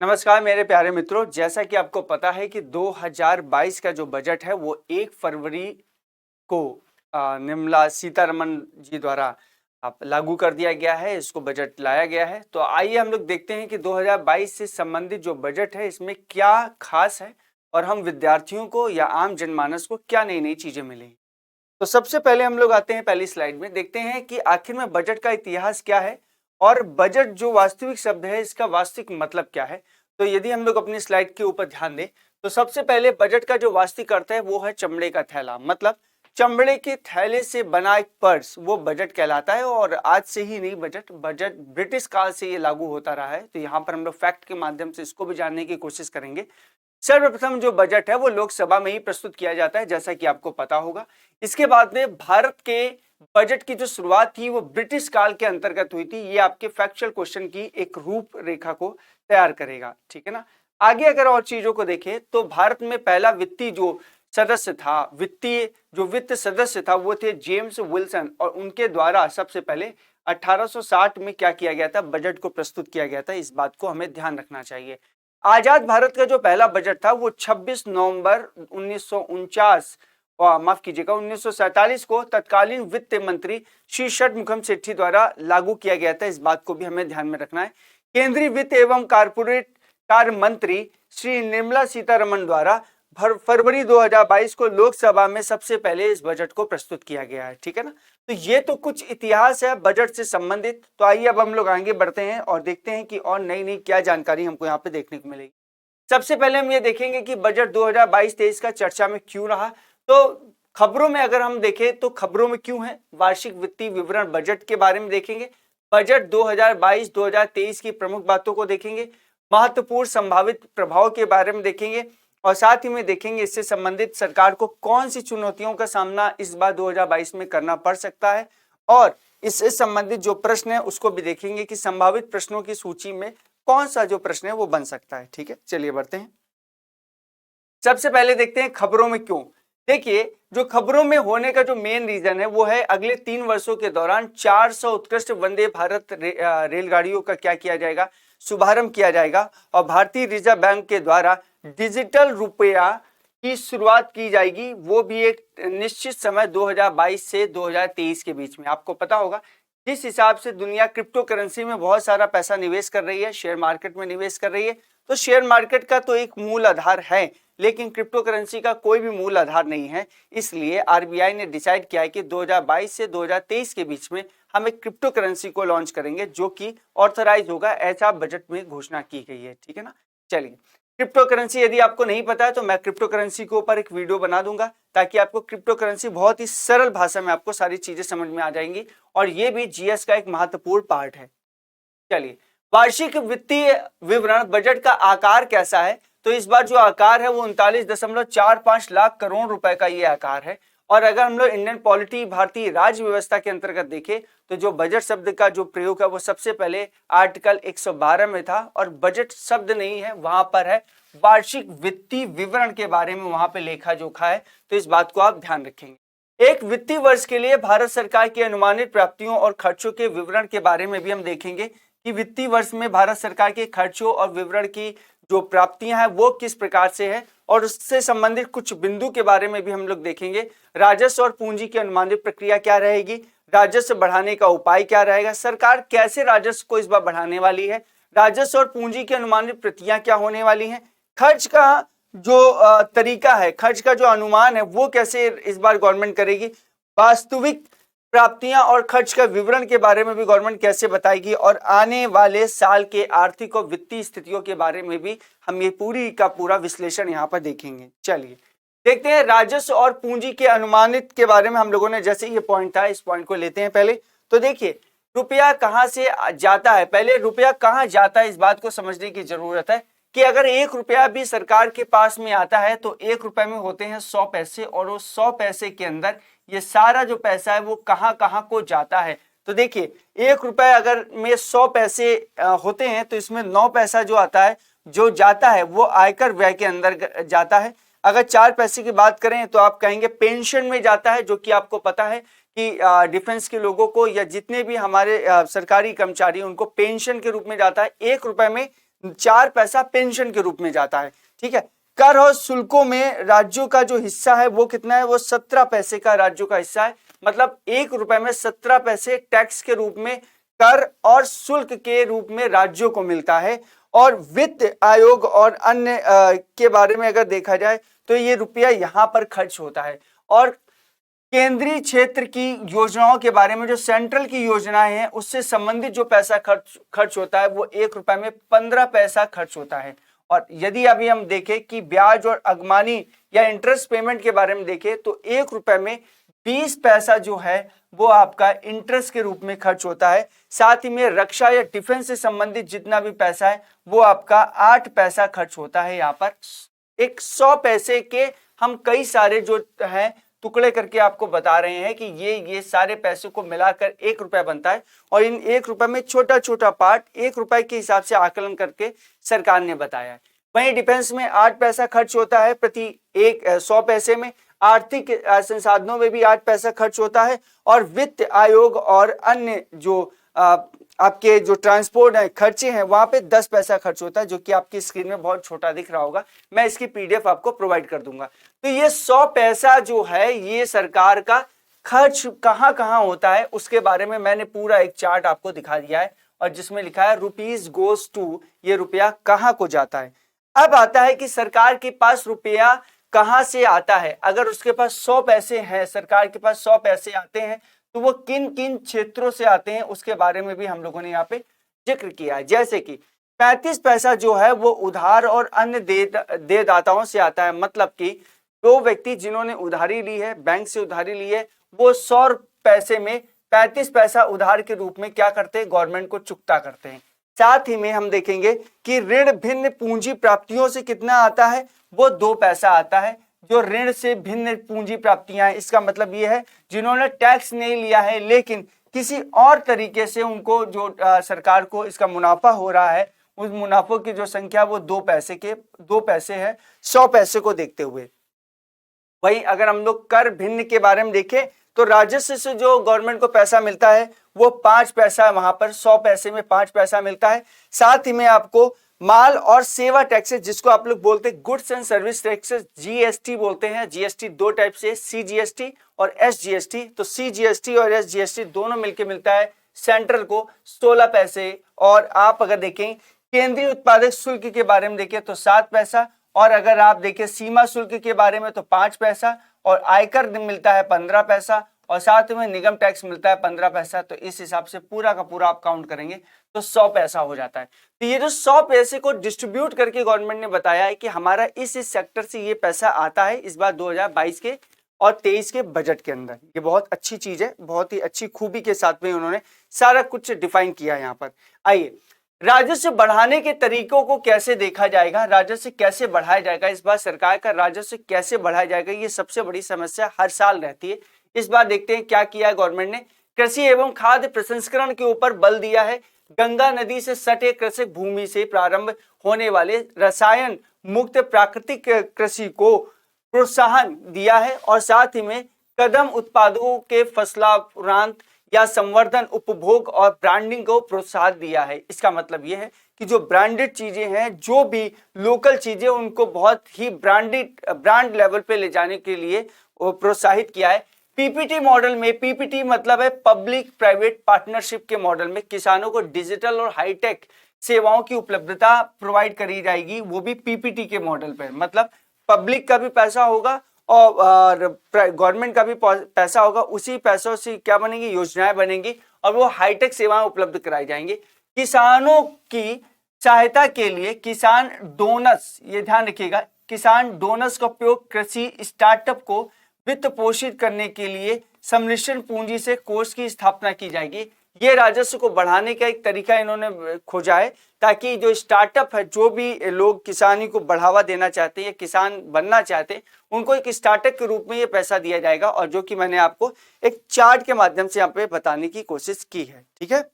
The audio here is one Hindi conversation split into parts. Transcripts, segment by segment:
नमस्कार मेरे प्यारे मित्रों। जैसा कि आपको पता है कि 2022 का जो बजट है वो 1 फरवरी को निर्मला सीतारमण जी द्वारा लागू कर दिया गया है। इसको बजट लाया गया है। तो आइए हम लोग देखते हैं कि 2022 से संबंधित जो बजट है इसमें क्या खास है और हम विद्यार्थियों को या आम जनमानस को क्या नई नई चीजें मिली। तो सबसे पहले हम लोग आते हैं पहली स्लाइड में, देखते हैं कि आखिर में बजट का इतिहास क्या है और बजट जो वास्तविक शब्द है इसका वास्तविक मतलब क्या है। तो यदि हम लोग अपनी स्लाइड के ऊपर ध्यान दें तो सबसे पहले बजट का जो वास्तविक अर्थ है वो है चमड़े का थैला, मतलब चमड़े के थैले से बना एक पर्स, वो बजट कहलाता है। और आज से ही नहीं, बजट बजट ब्रिटिश काल से ये लागू होता रहा है। तो यहाँ पर हम लोग फैक्ट के माध्यम से इसको भी जानने की कोशिश करेंगे। सर्वप्रथम जो बजट है वो लोकसभा में ही प्रस्तुत किया जाता है, जैसा कि आपको पता होगा। इसके बाद में भारत के बजट की जो शुरुआत थी वो ब्रिटिश काल के अंतर्गत हुई थी। ये आपके फैक्चुअल क्वेश्चन की एक रूपरेखा को तैयार करेगा, ठीक है ना। आगे अगर और चीजों को देखें तो भारत में पहला वित्तीय जो सदस्य था, वित्त सदस्य था, वो थे जेम्स विल्सन, और उनके द्वारा सबसे पहले 1860 में क्या किया गया था, बजट को प्रस्तुत किया गया था। इस बात को हमें ध्यान रखना चाहिए। आजाद भारत का जो पहला बजट था वो 26 नवंबर 1949 माफ कीजिएगा 1947 को तत्कालीन वित्त मंत्री श्री षणमुगम सेठी द्वारा लागू किया गया था। इस बात को भी हमें ध्यान में रखना है। केंद्रीय वित्त एवं कारपोरेट कार्य मंत्री श्री निर्मला सीतारमण द्वारा फरवरी 2022 को लोकसभा में सबसे पहले इस बजट को प्रस्तुत किया गया है, ठीक है ना। तो ये तो कुछ इतिहास है बजट से संबंधित। तो आइए अब हम लोग आगे बढ़ते हैं और देखते हैं कि और नई नई क्या जानकारी हमको यहाँ पे देखने को मिलेगी। सबसे पहले हम ये देखेंगे कि बजट 2022-23 का चर्चा में क्यों रहा। तो खबरों में अगर हम देखें तो खबरों में क्यों है, वार्षिक वित्तीय विवरण बजट के बारे में देखेंगे, बजट 2022-2023 की प्रमुख बातों को देखेंगे, महत्वपूर्ण संभावित प्रभाव के बारे में देखेंगे, और साथ ही में देखेंगे इससे संबंधित सरकार को कौन सी चुनौतियों का सामना इस बार 2022 में करना पड़ सकता है, और इससे संबंधित जो प्रश्न है उसको भी देखेंगे कि संभावित प्रश्नों की सूची में कौन सा जो प्रश्न है वो बन सकता है, ठीक है। चलिए बढ़ते हैं। सबसे पहले देखते हैं खबरों में क्यों। देखिए, जो खबरों में होने का जो मेन रीजन है वो है अगले 3 वर्षों के दौरान 400 उत्कृष्ट वंदे भारत रेलगाड़ियों का क्या किया जाएगा, शुभारंभ किया जाएगा, और भारतीय रिजर्व बैंक के द्वारा डिजिटल रुपया की शुरुआत की जाएगी, वो भी एक निश्चित समय 2022 से 2023 के बीच में। आपको पता होगा जिस हिसाब से दुनिया क्रिप्टो करेंसी में बहुत सारा पैसा निवेश कर रही है, शेयर मार्केट में निवेश कर रही है, तो शेयर मार्केट का तो एक मूल आधार है, लेकिन क्रिप्टो करेंसी का कोई भी मूल आधार नहीं है। इसलिए आरबीआई ने डिसाइड किया है कि 2022 से 2023 के बीच में हम एक क्रिप्टो करेंसी को लॉन्च करेंगे जो कि ऑथराइज होगा, ऐसा बजट में घोषणा की गई है, ठीक है ना। चलिए, क्रिप्टो करेंसी यदि आपको नहीं पता है तो मैं क्रिप्टो करेंसी के ऊपर एक वीडियो बना दूंगा ताकि आपको क्रिप्टो करेंसी बहुत ही सरल भाषा में आपको सारी चीजें समझ में आ जाएंगी, और ये भी जीएस का एक महत्वपूर्ण पार्ट है। चलिए, वार्षिक वित्तीय विवरण बजट का आकार कैसा है। तो इस बार जो आकार है वो 39.45 लाख करोड़ रुपए का ये आकार है। और अगर हम लोग इंडियन पॉलिटी, भारतीय राज्य व्यवस्था के अंतर्गत देखें तो जो बजट शब्द का जो प्रयोग है वो सबसे पहले आर्टिकल 112 में था, और बजट शब्द नहीं है, वहां पर है वार्षिक वित्तीय विवरण के बारे में वहां पे लेखा जोखा है। तो इस बात को आप ध्यान रखेंगे। एक वित्तीय वर्ष के लिए भारत सरकार की अनुमानित प्राप्तियों और खर्चों के विवरण के बारे में भी हम देखेंगे कि वित्तीय वर्ष में भारत सरकार के खर्चों और विवरण की जो प्राप्तियां हैं वो किस प्रकार से है, और उससे संबंधित कुछ बिंदु के बारे में भी हम लोग देखेंगे। राजस्व और पूंजी की अनुमानित प्रक्रिया क्या रहेगी, राजस्व बढ़ाने का उपाय क्या रहेगा, सरकार कैसे राजस्व को इस बार बढ़ाने वाली है, राजस्व और पूंजी की अनुमानित प्रतियां क्या होने वाली हैं, खर्च का जो तरीका है, खर्च का जो अनुमान है वो कैसे इस बार गवर्नमेंट करेगी, वास्तविक प्राप्तियां और खर्च का विवरण के बारे में भी गवर्नमेंट कैसे बताएगी, और आने वाले साल के आर्थिक और वित्तीय स्थितियों के बारे में भी हम ये पूरी का पूरा विश्लेषण यहाँ पर देखेंगे। चलिए देखते हैं राजस्व और पूंजी के अनुमानित के बारे में। हम लोगों ने जैसे ये पॉइंट था, इस पॉइंट को लेते हैं पहले। तो देखिए, रुपया कहाँ से जाता है, पहले रुपया कहाँ जाता है इस बात को समझने की जरूरत है कि अगर 1 रुपया भी सरकार के पास में आता है तो 1 रुपए में होते हैं 100 पैसे, और वो 100 पैसे के अंदर ये सारा जो पैसा है वो कहाँ कहाँ को जाता है। तो देखिए, 1 रुपए अगर में 100 पैसे होते हैं तो इसमें 9 पैसा जो आता है, जो जाता है वो आयकर व्यय के अंदर जाता है। अगर 4 पैसे की बात करें तो आप कहेंगे पेंशन में जाता है, जो कि आपको पता है कि डिफेंस के लोगों को या जितने भी हमारे सरकारी कर्मचारी उनको पेंशन के रूप में जाता है। 1 रुपए में 4 पैसा पेंशन के रूप में जाता है। ठीक है, कर और शुल्कों में राज्यों का जो हिस्सा है वो कितना है, वो 17 पैसे का राज्यों का हिस्सा है। मतलब 1 रुपए में 17 पैसे टैक्स के रूप में, कर और शुल्क के रूप में राज्यों को मिलता है। और वित्त आयोग और अन्य के बारे में अगर देखा जाए तो ये रुपया यहाँ पर खर्च होता है। और केंद्रीय क्षेत्र की योजनाओं के बारे में, जो सेंट्रल की योजनाएं हैं उससे संबंधित जो पैसा खर्च होता है वो 1 रुपए में 15 पैसा खर्च होता है। और यदि अभी हम देखें कि ब्याज और अगमानी या इंटरेस्ट पेमेंट के बारे में देखें तो 1 रुपए में 20 पैसा जो है वो आपका इंटरेस्ट के रूप में खर्च होता है। साथ ही में रक्षा या डिफेंस से संबंधित जितना भी पैसा है वो आपका 8 पैसा खर्च होता है। यहाँ पर एक 100 पैसे के हम कई सारे जो है टुकड़े करके आपको बता रहे हैं कि ये सारे पैसों को मिलाकर 1 रुपया बनता है। और इन 1 रुपए में छोटा छोटा पार्ट 1 रुपए के हिसाब से आकलन करके सरकार ने बताया है। वहीं डिफेंस में 8 पैसा खर्च होता है प्रति 100 पैसे में। आर्थिक संसाधनों में भी 8 पैसा खर्च होता है। और वित्त आयोग और अन्य जो आपके जो ट्रांसपोर्ट है खर्चे हैं वहां पे 10 पैसा खर्च होता है, जो कि आपकी स्क्रीन में बहुत छोटा दिख रहा होगा। मैं इसकी पीडीएफ आपको प्रोवाइड कर दूंगा। तो ये 100 पैसा जो है ये सरकार का खर्च कहां कहां होता है उसके बारे में मैंने पूरा एक चार्ट आपको दिखा दिया है, और जिसमें लिखा है रुपीज गोज टू, ये रुपया कहां को जाता है। अब आता है कि सरकार के पास रुपया कहां से आता है। अगर उसके पास 100 पैसे हैं, सरकार के पास 100 पैसे आते हैं तो वो किन किन क्षेत्रों से आते हैं उसके बारे में भी हम लोगों ने यहाँ पे जिक्र किया है। जैसे कि 35 पैसा जो है वो उधार और अन्य देदाताओं से आता है। मतलब कि दो व्यक्ति जिन्होंने उधारी ली है, बैंक से उधारी ली है, वो 100 पैसे में 35 पैसा उधार के रूप में क्या करते हैं, गवर्नमेंट को चुकता करते हैं। साथ ही में हम देखेंगे कि ऋण भिन्न पूंजी प्राप्तियों से कितना आता है, वो 2 पैसा आता है। जो ऋण से भिन्न पूंजी प्राप्तियां हैं, इसका मतलब ये है जिन्होंने टैक्स नहीं लिया है लेकिन किसी और तरीके से उनको जो सरकार को इसका मुनाफा हो रहा है, उस मुनाफों की जो संख्या वो 2 पैसे है 100 पैसे को देखते हुए। वहीं अगर हम लोग कर भिन्न के बारे में देखें तो राजस्व से जो गवर्नमेंट को पैसा मिलता है वो 5 पैसा, वहां पर 100 पैसे में 5 पैसा मिलता है। साथ ही में आपको माल और सेवा टैक्सेस, जिसको आप लोग बोलते हैं goods and service taxes, GST बोलते हैं। जीएसटी 2 टाइप से, सीजीएसटी और एसजीएसटी। तो सीजीएसटी और एसजीएसटी दोनों मिलके मिलता है सेंट्रल को 16 पैसे। और आप अगर देखें केंद्रीय उत्पादक शुल्क के बारे में देखें तो 7 पैसा, और अगर आप देखें सीमा शुल्क के बारे में तो 5 पैसा, और आयकर मिलता है 15 पैसा, और साथ में निगम टैक्स मिलता है 15 पैसा। तो इस हिसाब से पूरा का पूरा आप काउंट करेंगे तो 100 पैसा हो जाता है। तो ये जो 100 पैसे को डिस्ट्रीब्यूट करके गवर्नमेंट ने बताया है कि हमारा इस सेक्टर से ये पैसा आता है इस बार 2022 के और 23 के बजट के अंदर। ये बहुत अच्छी चीज है, बहुत ही अच्छी खूबी के साथ में उन्होंने सारा कुछ डिफाइन किया है यहाँ पर। आइए, राजस्व बढ़ाने के तरीकों को कैसे देखा जाएगा, राजस्व कैसे बढ़ाया जाएगा, इस बार सरकार का राजस्व कैसे बढ़ाया जाएगा, ये सबसे बड़ी समस्या हर साल रहती है। इस बार देखते हैं क्या किया है गवर्नमेंट ने। कृषि एवं खाद्य प्रसंस्करण के ऊपर बल दिया है। गंगा नदी से सटे कृषक भूमि से प्रारंभ होने वाले रसायन मुक्त प्राकृतिक कृषि को प्रोत्साहन दिया है, और साथ ही में कदम उत्पादों के फसलांतरण या संवर्धन, उपभोग और ब्रांडिंग को प्रोत्साहन दिया है। इसका मतलब यह है कि जो ब्रांडेड चीजें हैं, जो भी लोकल चीजें, उनको बहुत ही ब्रांड लेवल पे ले जाने के लिए प्रोत्साहित किया है। पीपीटी मॉडल में, पीपीटी मतलब है पब्लिक प्राइवेट पार्टनरशिप के मॉडल में किसानों को डिजिटल और हाईटेक सेवाओं की उपलब्धता प्रोवाइड करी जाएगी, वो भी पीपीटी के मॉडल पर। मतलब पब्लिक का भी पैसा होगा और गवर्नमेंट का भी पैसा होगा, उसी पैसों से क्या बनेगी, योजनाएं बनेंगी और वो हाईटेक सेवाएं उपलब्ध कराई जाएंगी। किसानों की सहायता के लिए किसान डोनर्स, ये ध्यान रखिएगा, किसान डोनर्स का उपयोग कृषि स्टार्टअप को वित्त पोषित करने के लिए सम्मिश्रण पूंजी से कोष की स्थापना की जाएगी। ये राजस्व को बढ़ाने का एक तरीका इन्होंने खोजा है, ताकि जो स्टार्टअप है, जो भी लोग किसानी को बढ़ावा देना चाहते हैं या किसान बनना चाहते हैं, उनको एक स्टार्टअप के रूप में ये पैसा दिया जाएगा, और जो कि मैंने आपको एक चार्ट के माध्यम से यहाँ पे बताने की कोशिश की है। ठीक है,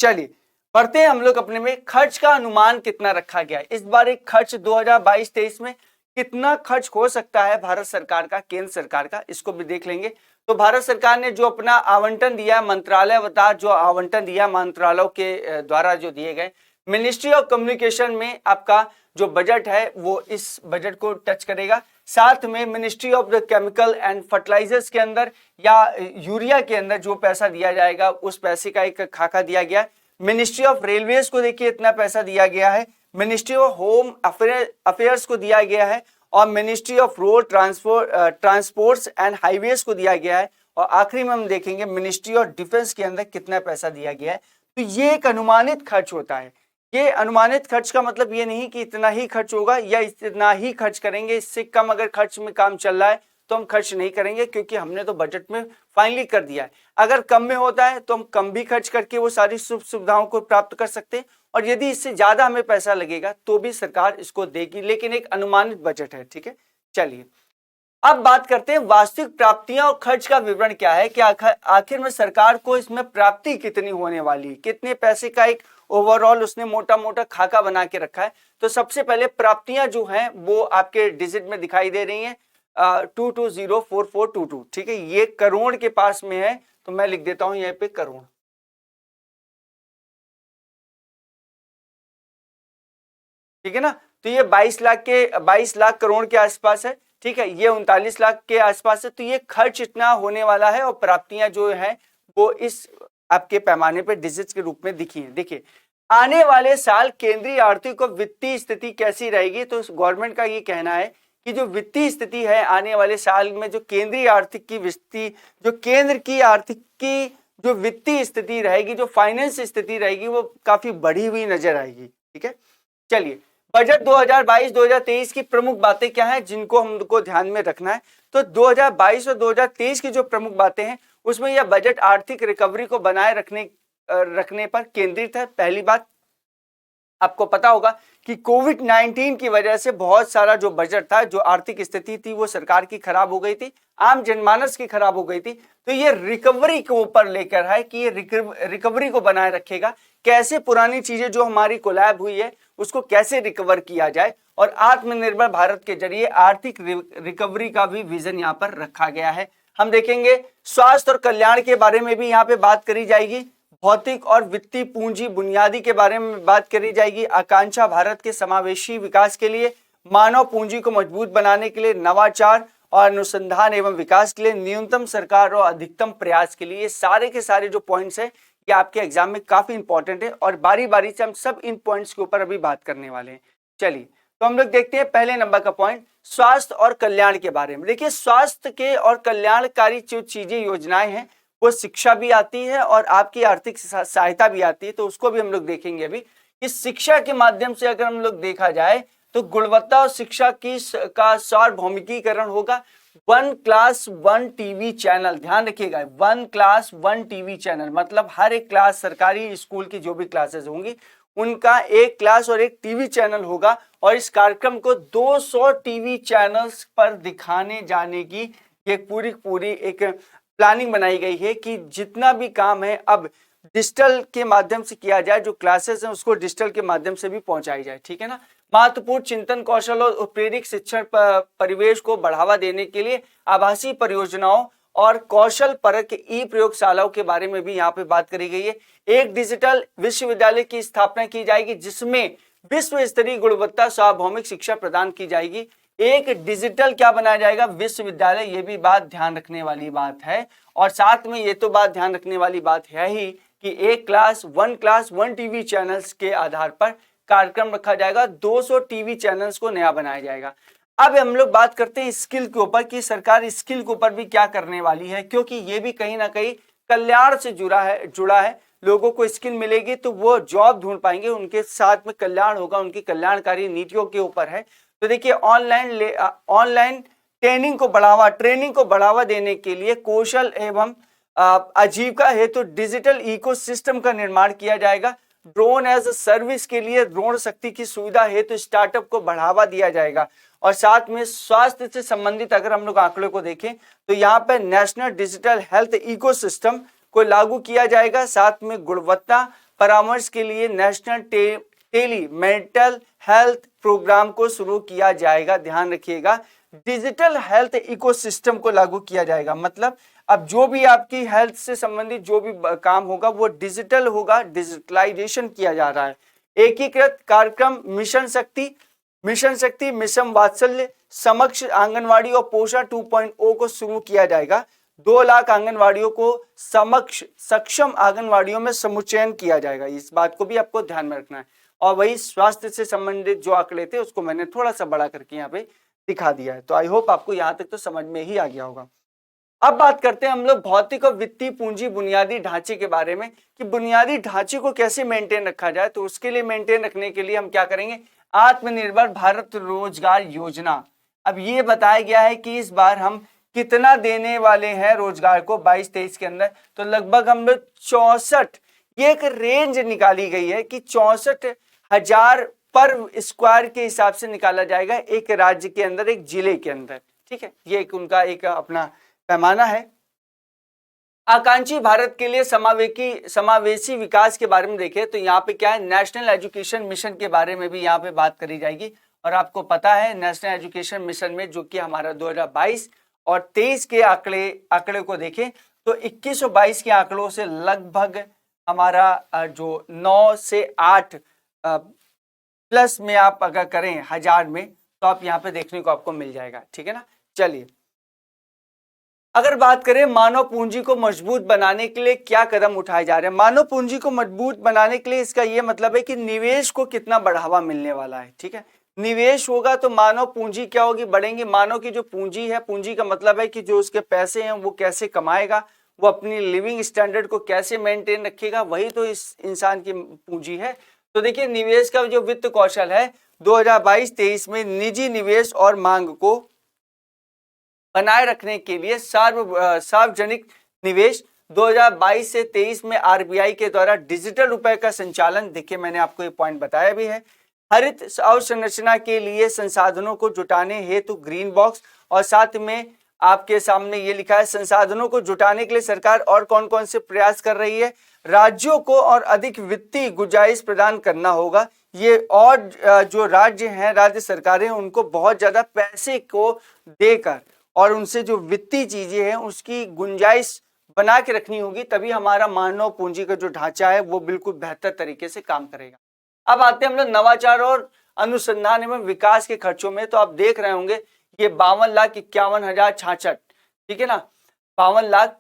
चलिए बढ़ते हैं हम लोग अपने में। खर्च का अनुमान कितना रखा गया है इस बार, एक खर्च 2022-23 में कितना खर्च हो सकता है भारत सरकार का, केंद्र सरकार का, इसको भी देख लेंगे। तो भारत सरकार ने जो अपना आवंटन दिया, मंत्रालय बता जो आवंटन दिया मंत्रालयों के द्वारा जो दिए गए मिनिस्ट्री ऑफ कम्युनिकेशन में आपका जो बजट है वो इस बजट को टच करेगा। साथ में ministry of the chemical and fertilisers के अंदर या यूरिया के अंदर जो पैसा दिया जाएगा उस पैसे का एक खाका दिया गया है। मिनिस्ट्री ऑफ रेलवेज को देखिए इतना पैसा दिया गया है। मिनिस्ट्री ऑफ होम अफेयर्स को दिया गया है और ministry of road transports and highways को दिया गया है। और आखिरी में हम देखेंगे मिनिस्ट्री ऑफ डिफेंस के अंदर कितना पैसा दिया गया है। तो ये एक अनुमानित खर्च होता है। ये अनुमानित खर्च का मतलब ये नहीं कि इतना ही खर्च होगा या इतना ही खर्च करेंगे, इससे कम अगर खर्च में काम चल रहा है तो हम खर्च नहीं करेंगे, क्योंकि हमने तो बजट में फाइनली कर दिया है। अगर कम में होता है तो हम कम भी खर्च करके वो सारी सुख सुविधाओं को प्राप्त कर सकते हैं, और यदि इससे ज्यादा हमें पैसा लगेगा तो भी सरकार इसको देगी, लेकिन एक अनुमानित बजट है। ठीक है, चलिए अब बात करते हैं वास्तविक प्राप्तियां और खर्च का विवरण क्या है कि आखिर में सरकार को इसमें प्राप्ति कितनी होने वाली है, कितने पैसे का एक ओवरऑल उसने मोटा मोटा खाका बना के रखा है। तो सबसे पहले प्राप्तियां जो हैं वो आपके डिजिट में दिखाई दे रही हैं 22044422। ठीक है, ये करोड़ के पास में है, तो मैं लिख देता हूं यहां पे करोड़। ठीक है ना, तो ये 22 लाख करोड़ के आसपास है। ठीक है, ये 39 लाख के आसपास है। तो ये खर्च इतना होने वाला है और प्राप्तियां जो है वो इस आपके पैमाने पे डिजिट्स के रूप में दिखी है। देखिए आने वाले साल केंद्रीय आर्थिक और वित्तीय स्थिति कैसी रहेगी, तो गवर्नमेंट का ये कहना है कि जो वित्तीय स्थिति है आने वाले साल में, जो केंद्रीय आर्थिक की वित्तीय, जो केंद्र की आर्थिक की जो वित्तीय स्थिति रहेगी, जो फाइनेंस स्थिति रहेगी, वो काफी बढ़ी हुई नजर आएगी। ठीक है, चलिए बजट 2022-2023 की प्रमुख बातें क्या हैं जिनको हमको ध्यान में रखना है। तो 2022 और 2023 की जो प्रमुख बातें हैं उसमें यह बजट आर्थिक रिकवरी को बनाए रखने पर केंद्रित है। पहली बात, आपको पता होगा कि कोविड-19 की वजह से बहुत सारा जो बजट था, जो आर्थिक स्थिति थी वो सरकार की खराब हो गई थी, आम जनमानस की खराब हो गई थी। तो ये रिकवरी के ऊपर लेकर है कि ये रिकवरी को बनाए रखेगा, कैसे पुरानी चीजें जो हमारी कोलैब हुई है उसको कैसे रिकवर किया जाए, और आत्मनिर्भर भारत के जरिए आर्थिक रिकवरी का भी विजन यहाँ पर रखा गया है। हम देखेंगे स्वास्थ्य और कल्याण के बारे में भी यहाँ पे बात करी जाएगी, भौतिक और वित्तीय पूंजी बुनियादी के बारे में बात करी जाएगी, आकांक्षा भारत के समावेशी विकास के लिए, मानव पूंजी को मजबूत बनाने के लिए, नवाचार और अनुसंधान एवं विकास के लिए, न्यूनतम सरकार और अधिकतम प्रयास के लिए। सारे के सारे जो पॉइंट्स हैं ये आपके एग्जाम में काफी इंपॉर्टेंट है और बारी बारी से हम सब इन पॉइंट्स के ऊपर अभी बात करने वाले हैं। चलिए तो हम लोग देखते हैं पहले नंबर का पॉइंट, स्वास्थ्य और कल्याण के बारे में। देखिए स्वास्थ्य के और कल्याणकारी जो चीजें योजनाएं हैं वो शिक्षा भी आती है और आपकी आर्थिक सहायता भी आती है, तो उसको भी हम लोग देखेंगे अभी। इस शिक्षा के माध्यम से अगर हम लोग देखा जाए तो गुणवत्ता और शिक्षा की का सार्वभौमिकीकरण होगा। 1 क्लास 1 टीवी चैनल, ध्यान रखिएगा 1 क्लास 1 टीवी चैनल, मतलब हर एक क्लास, सरकारी स्कूल की जो भी क्लासेस होंगी उनका एक क्लास और एक टीवी चैनल होगा, और इस कार्यक्रम को 200 टीवी चैनल्स पर दिखाने जाने की एक पूरी एक प्लानिंग बनाई गई है कि जितना भी काम है अब डिजिटल के माध्यम से किया जाए, जो क्लासेस हैं उसको डिजिटल के माध्यम से भी पहुंचाई जाए। ठीक है ना, महत्वपूर्ण चिंतन कौशल और उत्प्रेरक शिक्षण परिवेश को बढ़ावा देने के लिए आभासी परियोजनाओं और कौशल परक ई प्रयोगशालाओं के बारे में भी यहाँ पे बात करी गई है। एक डिजिटल विश्वविद्यालय की स्थापना की जाएगी जिसमें विश्व स्तरीय गुणवत्ता सार्वभौमिक शिक्षा प्रदान की जाएगी। एक डिजिटल क्या बनाया जाएगा, विश्वविद्यालय, ये भी बात ध्यान रखने वाली बात है। और साथ में ये तो बात ध्यान रखने वाली बात है ही कि एक क्लास 1 टीवी चैनल्स के आधार पर कार्यक्रम रखा जाएगा, 200 टीवी चैनल्स को नया बनाया जाएगा। अब हम लोग बात करते हैं स्किल के ऊपर कि सरकार स्किल के ऊपर भी क्या करने वाली है, क्योंकि ये भी कहीं ना कहीं कल्याण से जुड़ा है। लोगों को स्किल मिलेगी तो वो जॉब ढूंढ पाएंगे, उनके साथ में कल्याण होगा, उनकी कल्याणकारी नीतियों के ऊपर है। तो देखिए ऑनलाइन ट्रेनिंग को बढ़ावा देने के लिए कौशल एवं आजीविका हेतु डिजिटल इकोसिस्टम का निर्माण किया जाएगा। ड्रोन एज अ सर्विस के लिए ड्रोन शक्ति की सुविधा हेतु स्टार्टअप को बढ़ावा दिया जाएगा। और साथ में स्वास्थ्य से संबंधित अगर हम लोग आंकड़े को देखें तो यहाँ पे नेशनल डिजिटल हेल्थ इकोसिस्टम को लागू किया जाएगा। साथ में गुणवत्ता परामर्श के लिए national tele mental health programme को शुरू किया जाएगा। ध्यान रखिएगा डिजिटल हेल्थ इकोसिस्टम को लागू किया जाएगा, मतलब अब जो भी आपकी हेल्थ से संबंधित जो भी काम होगा वो डिजिटल होगा, डिजिटलाइजेशन किया जा रहा है। एकीकृत कार्यक्रम मिशन शक्ति, मिशन वात्सल्य, समक्ष आंगनवाड़ी और पोषण 2.0 को शुरू किया जाएगा। 2 लाख आंगनवाड़ियों को सक्षम आंगनवाड़ियों में समुच्चयन किया जाएगा। इस बात को भी आपको ध्यान में रखना है। और वही स्वास्थ्य से संबंधित जो आंकड़े थे उसको मैंने थोड़ा सा बड़ा करके यहाँ पे दिखा दिया है। तो आई होप आपको यहाँ तक तो समझ में ही आ गया होगा। अब बात करते हैं हम लोग भौतिक और वित्तीय पूंजी बुनियादी ढांचे के बारे में कि बुनियादी ढांचे को कैसे मेंटेन रखा जाए। तो उसके लिए मेंटेन रखने के लिए हम क्या करेंगे, आत्मनिर्भर भारत रोजगार योजना। अब ये बताया गया है कि इस बार हम कितना देने वाले हैं रोजगार को 22-23 के अंदर। तो लगभग हम लोग 64, ये एक रेंज निकाली गई है कि 64,000 पर स्क्वायर के हिसाब से निकाला जाएगा एक राज्य के अंदर, एक जिले के अंदर। ठीक है, ये एक उनका एक अपना पैमाना है। आकांक्षी भारत के लिए समावेशी विकास के बारे में देखें तो यहाँ पे क्या है, नेशनल एजुकेशन मिशन के बारे में भी यहाँ पे बात करी जाएगी। और आपको पता है नेशनल एजुकेशन मिशन में जो कि हमारा 2022 और 23 के आंकड़े को देखें तो 21 और 22 के आंकड़ों से लगभग हमारा जो 9 से 8 प्लस में आप अगर करें 1000 में तो आप यहाँ पे देखने को आपको मिल जाएगा। ठीक है ना। चलिए अगर बात करें मानव पूंजी को मजबूत बनाने के लिए क्या कदम उठाए जा रहे हैं। मानव पूंजी को मजबूत बनाने के लिए इसका ये मतलब है कि निवेश को कितना बढ़ावा मिलने वाला है। ठीक है, निवेश होगा तो मानव पूंजी क्या होगी, बढ़ेंगी। मानव की जो पूंजी है, पूंजी का मतलब है कि जो उसके पैसे हैं वो कैसे कमाएगा, वो अपनी लिविंग स्टैंडर्ड को कैसे मेंटेन रखेगा, वही तो इस इंसान की पूंजी है। तो देखिए निवेश का जो वित्त कौशल है 2022-23 में निजी निवेश और मांग को बनाए रखने के लिए सार्वजनिक निवेश 2022 से 23 में आरबीआई के द्वारा डिजिटल रुपए का संचालन, देखिए मैंने आपको ये पॉइंट बताया भी है। हरित अवसंरचना के लिए संसाधनों को जुटाने हेतु ग्रीन बॉक्स, और साथ में आपके सामने ये लिखा है संसाधनों को जुटाने के लिए सरकार और कौन कौन से प्रयास कर रही है। राज्यों को और अधिक वित्तीय गुंजाइश प्रदान करना होगा। ये और जो राज्य हैं, राज्य सरकारें, उनको बहुत ज्यादा पैसे को देकर और उनसे जो वित्तीय चीजें हैं उसकी गुंजाइश बना के रखनी होगी, तभी हमारा मानव पूंजी का जो ढांचा है वो बिल्कुल बेहतर तरीके से काम करेगा। अब आते हैं हम लोग नवाचार और अनुसंधान एवं विकास के खर्चों में। तो आप देख रहे होंगे ये 52,51,066, ठीक है ना, 52 लाख,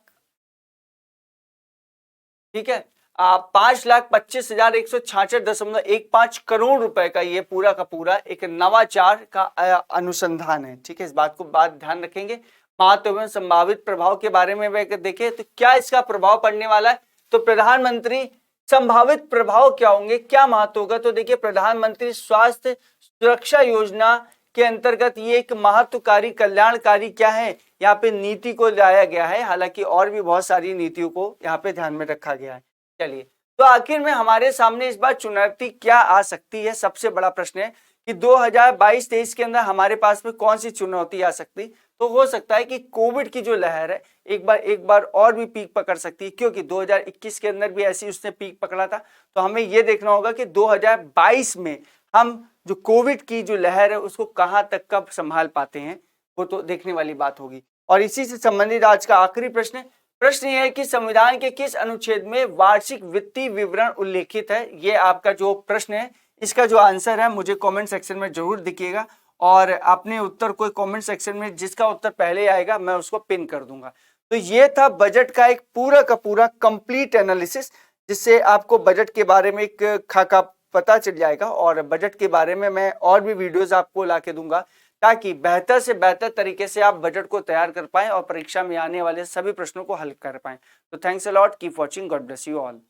ठीक है, 5,25,166.15 करोड़ रुपए का ये पूरा का पूरा एक नवाचार का अनुसंधान है। ठीक है, इस बात को ध्यान रखेंगे। महत्व एवं संभावित प्रभाव के बारे में देखें तो क्या इसका प्रभाव पड़ने वाला है। तो प्रधानमंत्री संभावित प्रभाव क्या होंगे, क्या महत्व होगा। तो देखिए प्रधानमंत्री स्वास्थ्य सुरक्षा योजना के अंतर्गत ये एक महत्वकारी कल्याणकारी क्या है, यहाँ पे नीति को लाया गया है। हालांकि और भी बहुत सारी नीतियों को यहाँ पे ध्यान में रखा गया है। चलिए तो आखिर में हमारे सामने इस बार चुनौती क्या आ सकती है, सबसे बड़ा प्रश्न है कि 2022-23 के अंदर हमारे पास में कौन सी चुनौती आ सकती। तो हो सकता है कि कोविड की जो लहर है एक बार और भी पीक पकड़ सकती है, क्योंकि 2021 के अंदर भी ऐसी उसने पीक पकड़ा था। तो हमें ये देखना होगा कि 2022 में हम जो कोविड की जो लहर है उसको कहां तक कब संभाल पाते हैं, वो तो देखने वाली बात होगी। और इसी से संबंधित आज का आखिरी प्रश्न यह है कि संविधान के किस अनुच्छेद में वार्षिक वित्तीय विवरण उल्लेखित है। ये आपका जो प्रश्न है इसका जो आंसर है मुझे कमेंट सेक्शन में जरूर दिखिएगा, और अपने उत्तर कोई कमेंट सेक्शन में जिसका उत्तर पहले आएगा मैं उसको पिन कर दूंगा। तो ये था बजट का एक पूरा का पूरा कंप्लीट एनालिसिस, जिससे आपको बजट के बारे में एक खाका पता चल जाएगा। और बजट के बारे में मैं और भी वीडियोस आपको ला के दूंगा, ताकि बेहतर से बेहतर तरीके से आप बजट को तैयार कर पाएं और परीक्षा में आने वाले सभी प्रश्नों को हल कर पाएं। तो thanks a lot, keep watching, God bless you all.